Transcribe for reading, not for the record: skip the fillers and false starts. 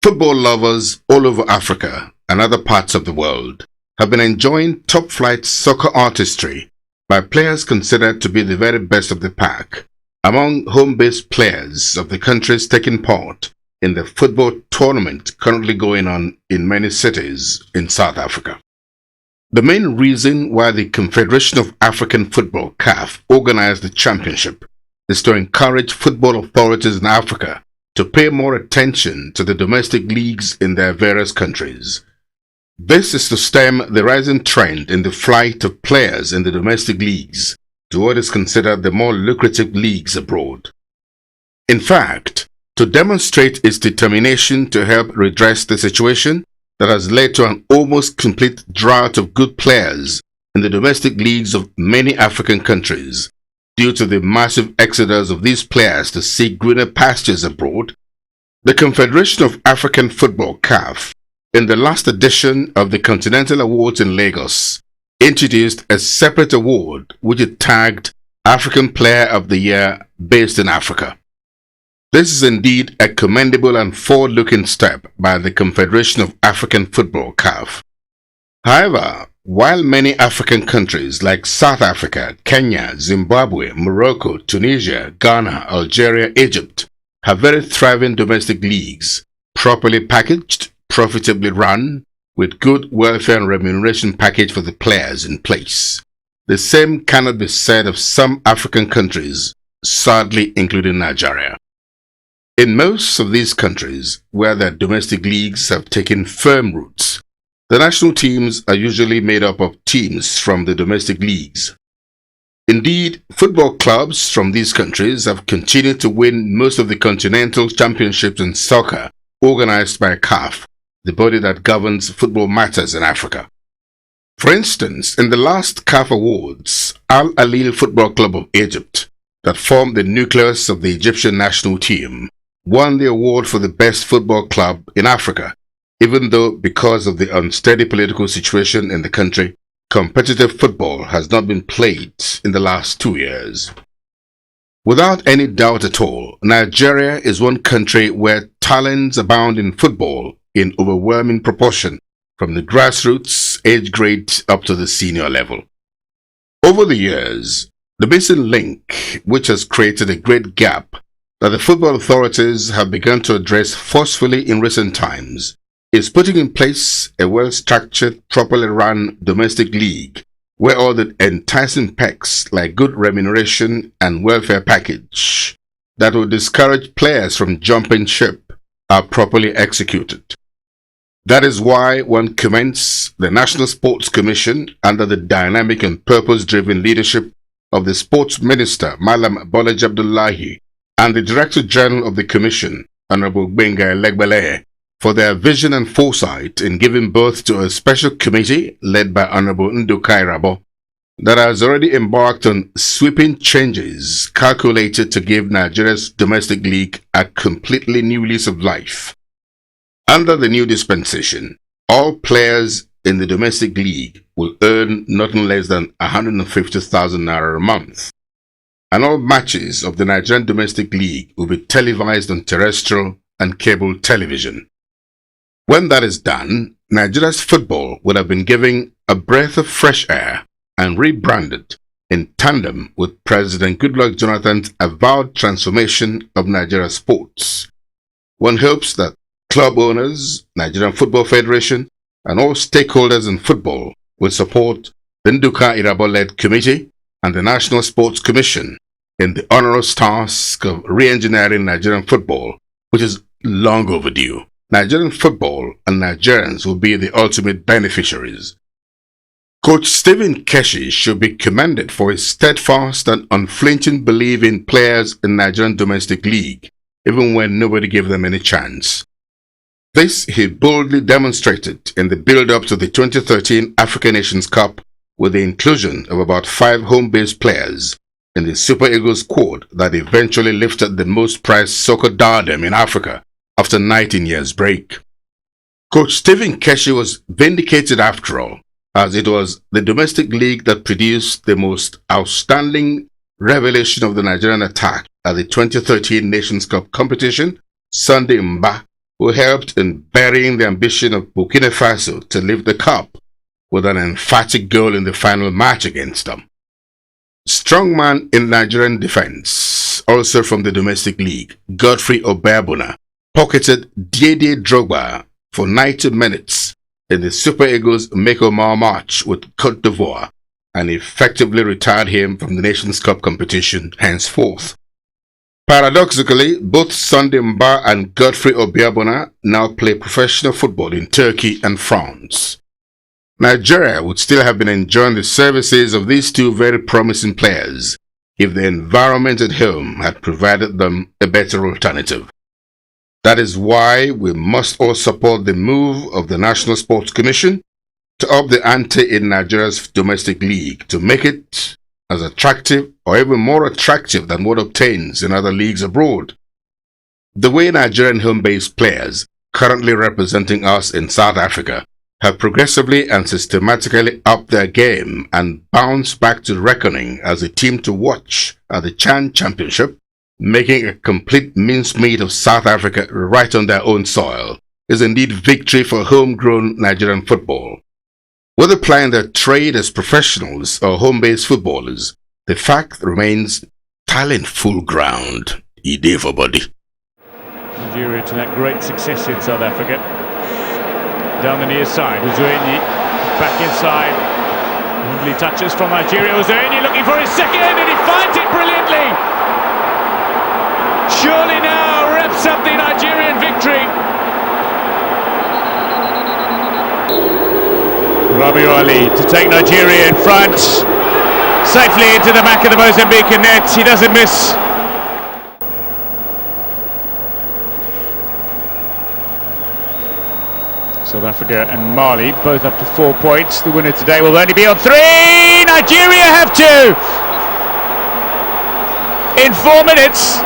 Football lovers all over Africa and other parts of the world have been enjoying top-flight soccer artistry by players considered to be the very best of the pack among home-based players of the countries taking part in the football tournament currently going on in many cities in South Africa. The main reason why the Confederation of African Football (CAF) organized the championship is to encourage football authorities in Africa to pay more attention to the domestic leagues in their various countries. This is to stem the rising trend in the flight of players in the domestic leagues to what is considered the more lucrative leagues abroad. In fact, to demonstrate its determination to help redress the situation that has led to an almost complete drought of good players in the domestic leagues of many African countries, due to the massive exodus of these players to seek greener pastures abroad, the Confederation of African Football (CAF), in the last edition of the Continental Awards in Lagos, introduced a separate award which it tagged African Player of the Year based in Africa. This is indeed a commendable and forward-looking step by the Confederation of African Football (CAF). However, while many African countries like South Africa, Kenya, Zimbabwe, Morocco, Tunisia, Ghana, Algeria, Egypt have very thriving domestic leagues, properly packaged, profitably run, with good welfare and remuneration package for the players in place, the same cannot be said of some African countries, sadly including Nigeria. In most of these countries where their domestic leagues have taken firm roots, the national teams are usually made up of teams from the domestic leagues. Indeed, football clubs from these countries have continued to win most of the continental championships in soccer organized by CAF, the body that governs football matters in Africa. For instance, in the last CAF Awards, Al Ahly Football Club of Egypt, that formed the nucleus of the Egyptian national team, won the award for the best football club in Africa, even though because of the unsteady political situation in the country, competitive football has not been played in the last 2 years. Without any doubt at all, Nigeria is one country where talents abound in football in overwhelming proportion, from the grassroots age grade up to the senior level. Over the years, the missing link, which has created a great gap that the football authorities have begun to address forcefully in recent times, is putting in place a well-structured, properly run domestic league where all the enticing perks like good remuneration and welfare package that will discourage players from jumping ship are properly executed. That is why one commends the National Sports Commission under the dynamic and purpose-driven leadership of the Sports Minister, Malam Bolaji Abdullahi, and the Director General of the Commission, Honorable Gbenga Elegbele, for their vision and foresight in giving birth to a special committee led by Honorable Nduka Irabo that has already embarked on sweeping changes calculated to give Nigeria's domestic league a completely new lease of life. Under the new dispensation, all players in the domestic league will earn nothing less than 150,000 naira a month, and all matches of the Nigerian domestic league will be televised on terrestrial and cable television. When that is done, Nigeria's football would have been given a breath of fresh air and rebranded in tandem with President Goodluck Jonathan's avowed transformation of Nigeria sports. One hopes that club owners, Nigerian Football Federation, and all stakeholders in football will support the Nduka Irabo-led committee and the National Sports Commission in the onerous task of re-engineering Nigerian football, which is long overdue. Nigerian football and Nigerians will be the ultimate beneficiaries. Coach Stephen Keshi should be commended for his steadfast and unflinching belief in players in Nigerian domestic league, even when nobody gave them any chance. This he boldly demonstrated in the build-up to the 2013 African Nations Cup with the inclusion of about 5 home-based players in the Super Eagles squad that eventually lifted the most prized soccer diadem in Africa after 19 years break. Coach Stephen Keshi was vindicated after all, as it was the domestic league that produced the most outstanding revelation of the Nigerian attack at the 2013 Nations Cup competition, Sunday Mba, who helped in burying the ambition of Burkina Faso to lift the cup with an emphatic goal in the final match against them. Strongman in Nigerian defense, also from the domestic league, Godfrey Obeabuna, pocketed Didier Drogba for 90 minutes in the Super Eagles make-or-mar match with Côte d'Ivoire and effectively retired him from the Nations Cup competition henceforth. Paradoxically, both Sunday Mba and Godfrey Obeabuna now play professional football in Turkey and France. Nigeria would still have been enjoying the services of these two very promising players if the environment at home had provided them a better alternative. That is why we must all support the move of the National Sports Commission to up the ante in Nigeria's domestic league to make it as attractive or even more attractive than what obtains in other leagues abroad. The way Nigerian home-based players currently representing us in South Africa have progressively and systematically upped their game and bounced back to reckoning as a team to watch at the Chan Championship, making a complete mincemeat of South Africa right on their own soil, is indeed victory for homegrown Nigerian football. Whether plying their trade as professionals or home-based footballers, the fact remains talent full ground. Ide for body. Nigeria to that great success in South Africa. Down the near side, Uzoeni back inside. Lovely touches from Nigeria. Uzoeni looking for his second and he finds it brilliantly. Surely now wraps up the Nigerian victory. Rabiu Ali to take Nigeria in front. Safely into the back of the Mozambican net. He doesn't miss. South Africa and Mali both up to 4 points. The winner today will only be on 3. Nigeria have 2 in 4 minutes.